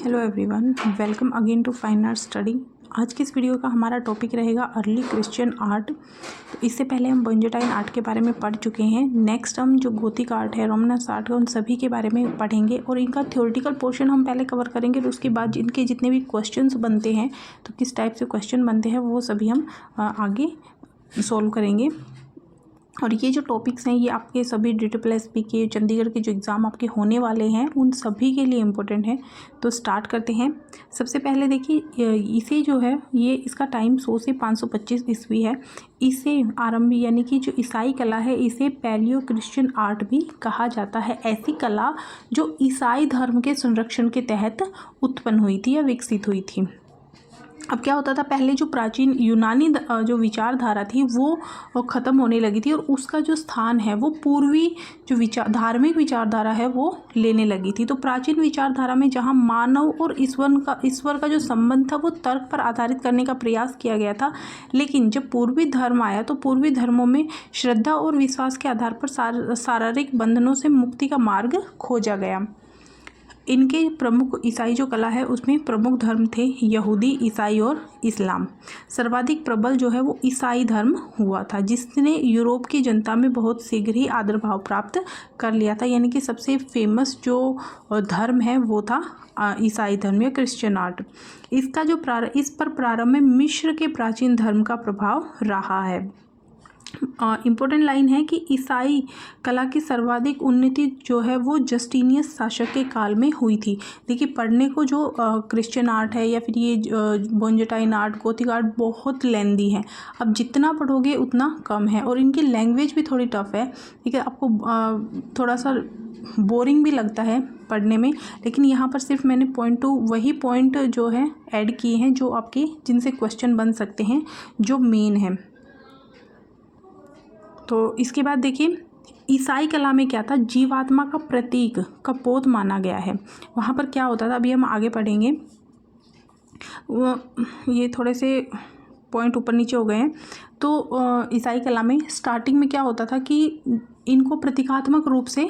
Hello everyone, welcome again to fine art study. आज की इस वीडियो का हमारा टॉपिक रहेगा अर्ली क्रिश्चियन आर्ट। तो इससे पहले हम बेंजोटाइन आर्ट के बारे में पढ़ चुके हैं। नेक्स्ट हम जो गोथिक आर्ट है, रोमानेस्क आर्ट है, उन सभी के बारे में पढ़ेंगे और इनका थ्योरेटिकल पोर्शन हम पहले कवर करेंगे और उसके बाद इनके जितने भी क्वेश्चंस बनते हैं, तो किस टाइप से क्वेश्चन बनते हैं वो सभी हम आगे सॉल्व करेंगे। और ये जो टॉपिक्स हैं ये आपके सभी DSSP के चंडीगढ़ के जो एग्ज़ाम आपके होने वाले हैं उन सभी के लिए इम्पोर्टेंट है। तो स्टार्ट करते हैं। सबसे पहले देखिए, इसे जो है ये इसका टाइम 100 से 525 ईस्वी है। इसे आरंभ यानी कि जो ईसाई कला है इसे पैलियो क्रिश्चियन आर्ट भी कहा जाता है। ऐसी कला जो ईसाई धर्म के संरक्षण के तहत उत्पन्न हुई थी या विकसित हुई थी। अब क्या होता था, पहले जो प्राचीन यूनानी जो विचारधारा थी वो ख़त्म होने लगी थी और उसका जो स्थान है वो पूर्वी जो धार्मिक विचारधारा है वो लेने लगी थी। तो प्राचीन विचारधारा में जहाँ मानव और ईश्वर का जो संबंध था वो तर्क पर आधारित करने का प्रयास किया गया था। लेकिन जब पूर्वी धर्म आया तो पूर्वी धर्मों में श्रद्धा और विश्वास के आधार पर शारीरिक बंधनों से मुक्ति का मार्ग खोजा गया। इनके प्रमुख ईसाई जो कला है उसमें प्रमुख धर्म थे यहूदी, ईसाई और इस्लाम। सर्वाधिक प्रबल जो है वो ईसाई धर्म हुआ था, जिसने यूरोप की जनता में बहुत शीघ्र ही आदर भाव प्राप्त कर लिया था। यानी कि सबसे फेमस जो धर्म है वो था ईसाई धर्म या क्रिश्चियन आर्ट। इसका जो इस पर प्रारंभ में मिस्र के प्राचीन धर्म का प्रभाव रहा है। इम्पोर्टेंट लाइन है कि ईसाई कला की सर्वाधिक उन्नति जो है वो जस्टिनियस शासक के काल में हुई थी। देखिए, पढ़ने को जो क्रिश्चियन आर्ट है या फिर ये बेंजोटाइन आर्ट, गोथिक आर्ट बहुत लेंदी है। अब जितना पढ़ोगे उतना कम है और इनकी लैंग्वेज भी थोड़ी टफ है। ठीक है, आपको थोड़ा सा बोरिंग भी लगता है पढ़ने में, लेकिन यहाँ पर सिर्फ मैंने वही पॉइंट जो है ऐड किए हैं जो आपके जिनसे क्वेश्चन बन सकते हैं, जो मेन है। तो इसके बाद देखिए, ईसाई कला में क्या था, जीवात्मा का प्रतीक कपोत माना गया है। वहाँ पर क्या होता था, अभी हम आगे पढ़ेंगे। ये थोड़े से पॉइंट ऊपर नीचे हो गए हैं। तो ईसाई कला में स्टार्टिंग में क्या होता था कि इनको प्रतीकात्मक रूप से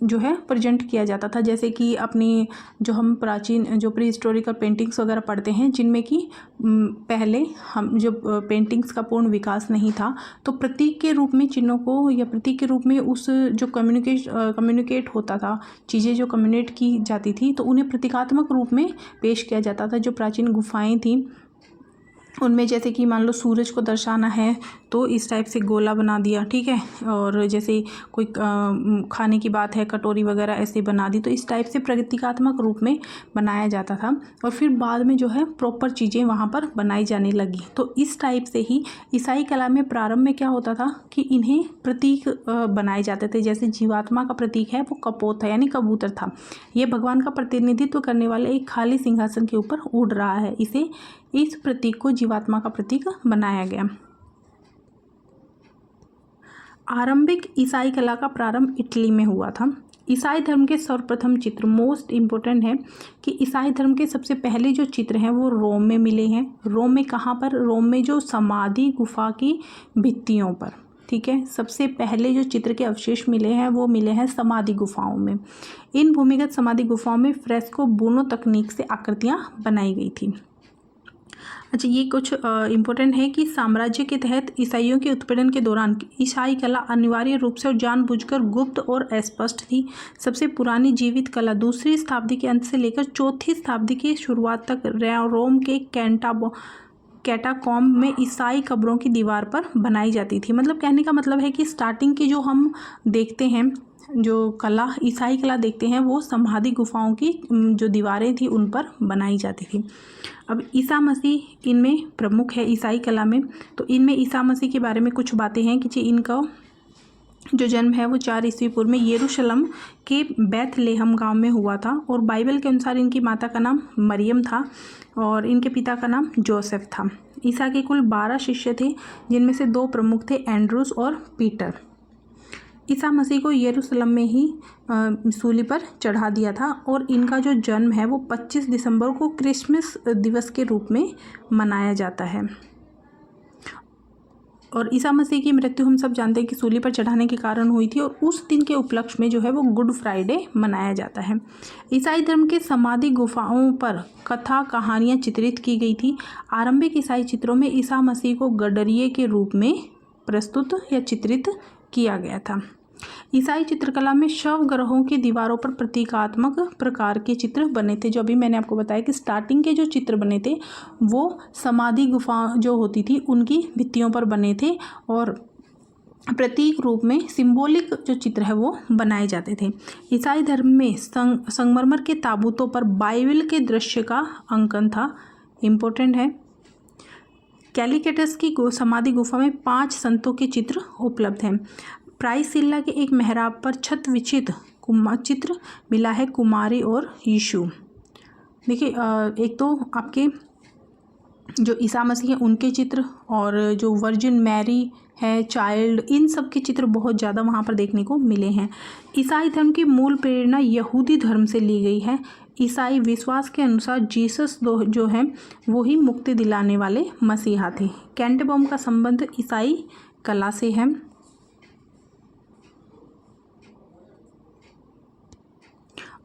जो है प्रेजेंट किया जाता था। जैसे कि अपनी जो हम प्राचीन जो प्री हिस्टोरिकल पेंटिंग्स वगैरह पढ़ते हैं, जिनमें कि पहले हम जब पेंटिंग्स का पूर्ण विकास नहीं था, तो प्रतीक के रूप में चिन्हों को या प्रतीक के रूप में उस जो कम्युनिकेट होता था, चीज़ें जो कम्युनिकेट की जाती थी, तो उन्हें प्रतीकात्मक रूप में पेश किया जाता था। जो प्राचीन गुफाएँ थीं उनमें जैसे कि मान लो सूरज को दर्शाना है तो इस टाइप से गोला बना दिया, ठीक है। और जैसे कोई खाने की बात है, कटोरी वगैरह ऐसे बना दी, तो इस टाइप से प्रतीकात्मक रूप में बनाया जाता था। और फिर बाद में जो है प्रॉपर चीज़ें वहाँ पर बनाई जाने लगी। तो इस टाइप से ही ईसाई कला में प्रारंभ में क्या होता था कि इन्हें प्रतीक बनाए जाते थे। जैसे जीवात्मा का प्रतीक है वो कपोत था, यानी कबूतर था। ये भगवान का प्रतिनिधित्व करने वाले एक खाली सिंहासन के ऊपर उड़ रहा है। इस प्रतीक को जीवात्मा का प्रतीक बनाया गया। आरंभिक ईसाई कला का प्रारंभ इटली में हुआ था। ईसाई धर्म के सर्वप्रथम चित्र, मोस्ट इम्पोर्टेंट है कि ईसाई धर्म के सबसे पहले जो चित्र हैं वो रोम में मिले हैं। रोम में कहाँ पर? रोम में जो समाधि गुफा की भित्तियों पर, ठीक है। सबसे पहले जो चित्र के अवशेष मिले हैं वो मिले हैं समाधि गुफाओं में। इन भूमिगत समाधि गुफाओं में फ्रेस्को बूनो तकनीक से आकृतियाँ बनाई गई थी। अच्छा, ये कुछ इम्पोर्टेंट है कि साम्राज्य के तहत ईसाइयों के उत्पीड़न के दौरान ईसाई कला अनिवार्य रूप से और जानबूझकर गुप्त और अस्पष्ट थी। सबसे पुरानी जीवित कला 2वीं शताब्दी के अंत से लेकर 4वीं शताब्दी की शुरुआत तक रोम के कैटाकॉम्ब में ईसाई कब्रों की दीवार पर बनाई जाती थी। मतलब कहने का मतलब है कि स्टार्टिंग की जो हम देखते हैं, जो कला ईसाई कला देखते हैं, वो समाधि गुफाओं की जो दीवारें थी उन पर बनाई जाती थी। अब ईसा मसीह इनमें प्रमुख है ईसाई कला में। तो इनमें ईसा मसीह के बारे में कुछ बातें हैं कि इनका जो जन्म है वो 4 ईस्वी पूर्व में यरूशलेम के बैथलेहम गांव में हुआ था। और बाइबल के अनुसार इनकी माता का नाम मरियम था और इनके पिता का नाम जोसेफ था। ईसा के कुल 12 शिष्य थे, जिनमें से 2 प्रमुख थे, एंड्रूस और पीटर। ईसा मसीह को यरूशलेम में ही सूली पर चढ़ा दिया था और इनका जो जन्म है वो 25 दिसंबर को क्रिसमस दिवस के रूप में मनाया जाता है। और ईसा मसीह की मृत्यु हम सब जानते हैं कि सूली पर चढ़ाने के कारण हुई थी, और उस दिन के उपलक्ष्य में जो है वो गुड फ्राइडे मनाया जाता है। ईसाई धर्म के समाधि गुफाओं पर कथा कहानियाँ चित्रित की गई थी। आरंभिक ईसाई चित्रों में ईसा मसीह को गडरिये के रूप में प्रस्तुत या चित्रित किया गया था। ईसाई चित्रकला में शव ग्रहों की दीवारों पर प्रतीकात्मक प्रकार के चित्र बने थे। जो अभी मैंने आपको बताया कि स्टार्टिंग के जो चित्र बने थे वो समाधि गुफा जो होती थी उनकी भित्तियों पर बने थे, और प्रतीक रूप में सिंबॉलिक जो चित्र है वो बनाए जाते थे। ईसाई धर्म में संगमरमर के ताबूतों पर बाइबल के दृश्य का अंकन था। इम्पोर्टेंट है। कैलिकटस की समाधि गुफा में 5 संतों के चित्र उपलब्ध हैं। प्राइसिल्ला के एक मेहराब पर छत विचित चित्र मिला है, कुमारी और यीशु। देखिए, एक तो आपके जो ईसा मसीह है उनके चित्र, और जो वर्जिन मैरी है, चाइल्ड, इन सब के चित्र बहुत ज़्यादा वहाँ पर देखने को मिले हैं। ईसाई धर्म की मूल प्रेरणा यहूदी धर्म से ली गई है। ईसाई विश्वास के अनुसार जीसस जो है वो ही मुक्ति दिलाने वाले मसीहा थे। कैंटेबम का संबंध ईसाई कला से है।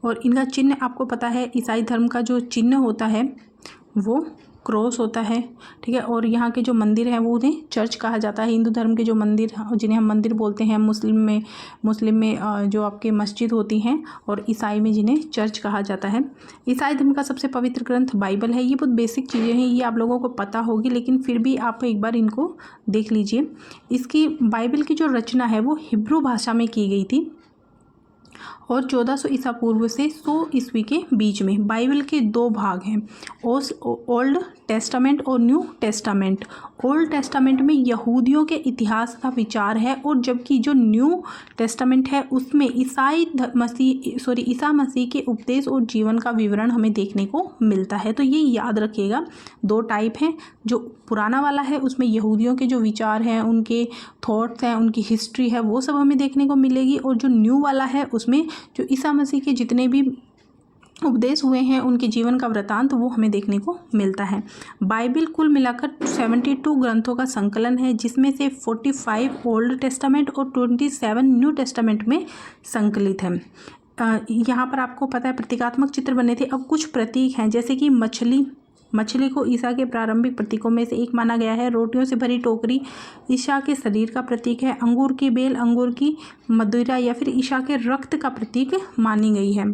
और इनका चिन्ह आपको पता है, ईसाई धर्म का जो चिन्ह होता है वो क्रॉस होता है, ठीक है। और यहाँ के जो मंदिर हैं वो उन्हें चर्च कहा जाता है। हिंदू धर्म के जो मंदिर जिन्हें हम मंदिर बोलते हैं, मुस्लिम में जो आपके मस्जिद होती हैं, और ईसाई में जिन्हें चर्च कहा जाता है। ईसाई धर्म का सबसे पवित्र ग्रंथ बाइबल है। ये बहुत बेसिक चीज़ें हैं, ये आप लोगों को पता होगी, लेकिन फिर भी आप एक बार इनको देख लीजिए। इसकी बाइबल की जो रचना है वो हिब्रू भाषा में की गई थी, और 1400 ईसा पूर्व से 100 ईस्वी के बीच में। बाइबल के 2 भाग हैं, ओल्ड टेस्टामेंट और न्यू टेस्टामेंट। ओल्ड टेस्टामेंट में यहूदियों के इतिहास का विचार है, और जबकि जो न्यू टेस्टामेंट है उसमें ईसा मसीह के उपदेश और जीवन का विवरण हमें देखने को मिलता है। तो ये याद रखिएगा, 2 टाइप हैं। जो पुराना वाला है उसमें यहूदियों के जो विचार हैं, उनके थॉट्स हैं, उनकी हिस्ट्री है, वो सब हमें देखने को मिलेगी। और जो न्यू वाला है उसमें जो ईसा मसीह के जितने भी उपदेश हुए हैं, उनके जीवन का वृतांत वो हमें देखने को मिलता है। बाइबल कुल मिलाकर 72 ग्रंथों का संकलन है, जिसमें से 45 ओल्ड टेस्टामेंट और 27 न्यू टेस्टामेंट में संकलित है। यहाँ पर आपको पता है प्रतीकात्मक चित्र बने थे। अब कुछ प्रतीक हैं, जैसे कि मछली को ईसा के प्रारंभिक प्रतीकों में से एक माना गया है। रोटियों से भरी टोकरी ईसा के शरीर का प्रतीक है। अंगूर की बेल अंगूर की मदिरा या फिर ईसा के रक्त का प्रतीक मानी गई है।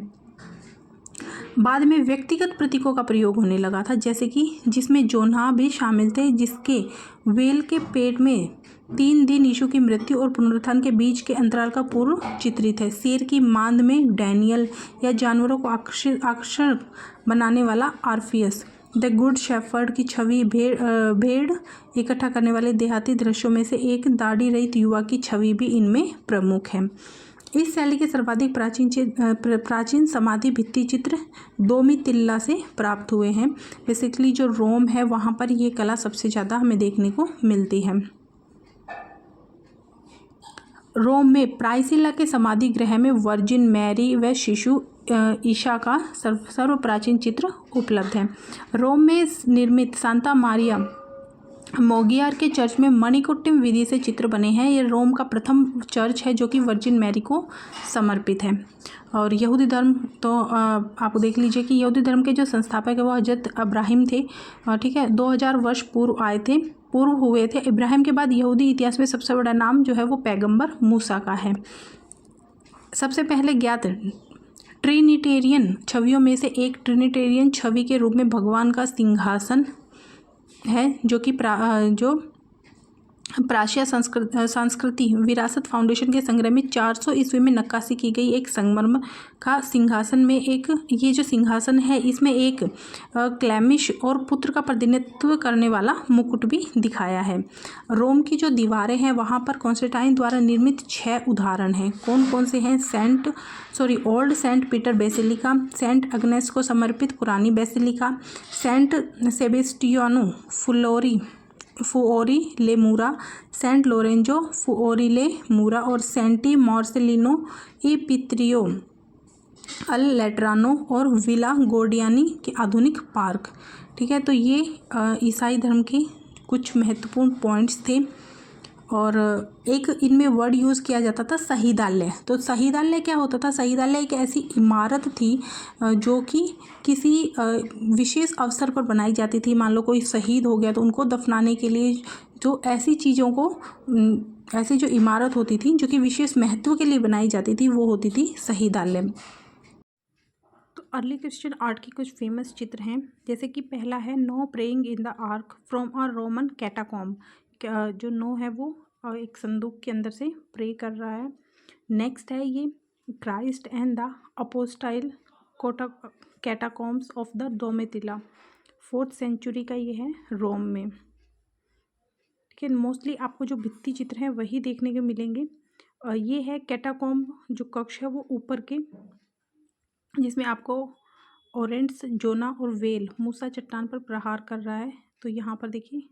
बाद में व्यक्तिगत प्रतीकों का प्रयोग होने लगा था, जैसे कि जिसमें जोना भी शामिल थे, जिसके वेल के पेट में 3 दिन यीशु की मृत्यु और पुनरुत्थान के बीच के अंतराल का पूर्व चित्रित है। शेर की मांद में डैनियल, या जानवरों को आकर्षण बनाने वाला आर्फियस। द गुड शेफर्ड की छवि भेड़ इकट्ठा करने वाले देहाती दृश्यों में से एक दाढ़ी रहित युवा की छवि भी इनमें प्रमुख है। इस शैली के सर्वाधिक प्राचीन समाधि भित्ति चित्र दोमितिल्ला से प्राप्त हुए हैं। बेसिकली जो रोम है वहाँ पर ये कला सबसे ज़्यादा हमें देखने को मिलती है। रोम में प्राइसिला के समाधि गृह में वर्जिन मैरी व शिशु ईशा का सर्व प्राचीन चित्र उपलब्ध है। रोम में निर्मित सांता मारिया मोगियार के चर्च में मणिकुट्टिम विधि से चित्र बने हैं। ये रोम का प्रथम चर्च है जो कि वर्जिन मैरी को समर्पित है। और यहूदी धर्म तो आप देख लीजिए कि यहूदी धर्म के जो संस्थापक है वो हजरत इब्राहिम थे, ठीक है। 2000 वर्ष पूर्व हुए थे। इब्राहिम के बाद यहूदी इतिहास में सबसे बड़ा नाम जो है वो पैगंबर मूसा का है। सबसे पहले ज्ञात ट्रिनिटेरियन छवियों में से एक ट्रिनिटेरियन छवि के रूप में भगवान का सिंहासन है, जो कि जो प्राच्य संस्कृति विरासत फाउंडेशन के संग्रह में 400 ईस्वी में नक्काशी की गई एक संगमरमर का सिंहासन में एक ये जो सिंहासन है इसमें एक क्लैमिश और पुत्र का प्रतिनिधित्व करने वाला मुकुट भी दिखाया है। रोम की जो दीवारें हैं वहाँ पर कॉन्स्टेंटाइन द्वारा निर्मित 6 उदाहरण हैं। कौन कौन से हैं? Old Saint Peter basilica, Saint Agnes को समर्पित पुरानी बेसिलिका, सेंट सेबेस्टियानो फुओरी ले मूरा, सेंट लोरेंजो फुओरी ले मूरा और सेंटी मार्सेलिनो ई पित्रियो अल लेट्रानो और विला गोर्डियानी के आधुनिक पार्क। ठीक है, तो ये ईसाई धर्म के कुछ महत्वपूर्ण पॉइंट्स थे। और एक इनमें वर्ड यूज़ किया जाता था शहीदालय। तो शहीदालय क्या होता था? शहीदालय एक ऐसी इमारत थी जो कि किसी विशेष अवसर पर बनाई जाती थी। मान लो कोई शहीद हो गया तो उनको दफनाने के लिए जो ऐसी चीज़ों को ऐसी जो इमारत होती थी जो कि विशेष महत्व के लिए बनाई जाती थी वो होती थी शहीदालय। तो अर्ली क्रिश्चियन आर्ट के कुछ फेमस चित्र हैं, जैसे कि पहला है Noah praying in the ark from a Roman catacomb. जो नो है वो एक संदूक के अंदर से प्रे कर रहा है। नेक्स्ट है ये Christ and the apostle catacombs of the Domitilla, 4th century का ये है रोम में। ठीक है, मोस्टली आपको जो भित्ति चित्र हैं वही देखने को मिलेंगे। ये है कैटाकॉम्ब जो कक्ष है वो ऊपर के, जिसमें आपको ओरेंट्स, जोना और वेल मूसा चट्टान पर प्रहार कर रहा है। तो यहाँ पर देखिए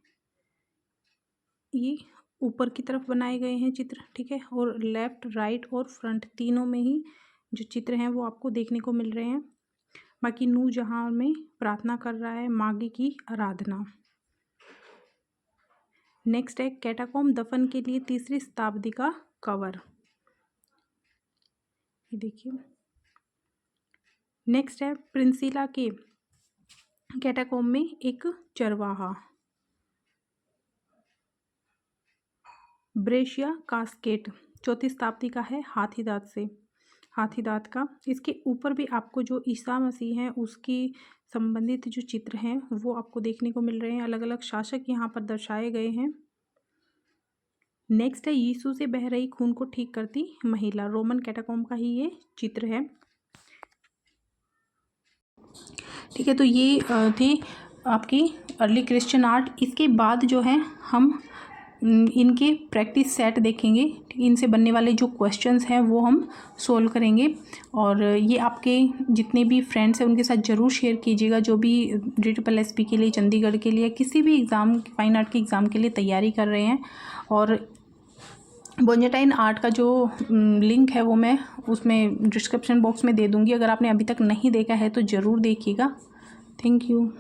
ये ऊपर की तरफ बनाए गए हैं चित्र। ठीक है, और लेफ्ट, राइट और फ्रंट तीनों में ही जो चित्र हैं वो आपको देखने को मिल रहे हैं। बाकी नू जहाँ में प्रार्थना कर रहा है, मागी की आराधना। नेक्स्ट है कैटाकॉम्ब दफन के लिए 3री शताब्दी का कवर, ये देखिए। नेक्स्ट है प्रिंसिला के कैटाकॉम्ब में एक चरवाहा। ब्रेशिया कास्केट 4th शताब्दी का है, हाथी दांत का। इसके ऊपर भी आपको जो ईसा मसीह हैं उसकी संबंधित जो चित्र हैं वो आपको देखने को मिल रहे हैं। अलग अलग शासक यहाँ पर दर्शाए गए हैं। नेक्स्ट है यीशु से बह रही खून को ठीक करती महिला, रोमन कैटाकॉम्ब का ही ये चित्र है। ठीक है, तो ये थे आपकी अर्ली क्रिश्चियन आर्ट। इसके बाद जो है हम इनके प्रैक्टिस सेट देखेंगे। इनसे बनने वाले जो क्वेश्चंस हैं वो हम सोल्व करेंगे, और ये आपके जितने भी फ्रेंड्स हैं उनके साथ ज़रूर शेयर कीजिएगा जो भी DSSP के लिए, चंडीगढ़ के लिए, किसी भी एग्ज़ाम, फाइन आर्ट के एग्ज़ाम के लिए तैयारी कर रहे हैं। और बोंजेटाइन आर्ट का जो लिंक है वो मैं उसमें डिस्क्रिप्शन बॉक्स में दे दूँगी। अगर आपने अभी तक नहीं देखा है तो ज़रूर देखिएगा। Thank you.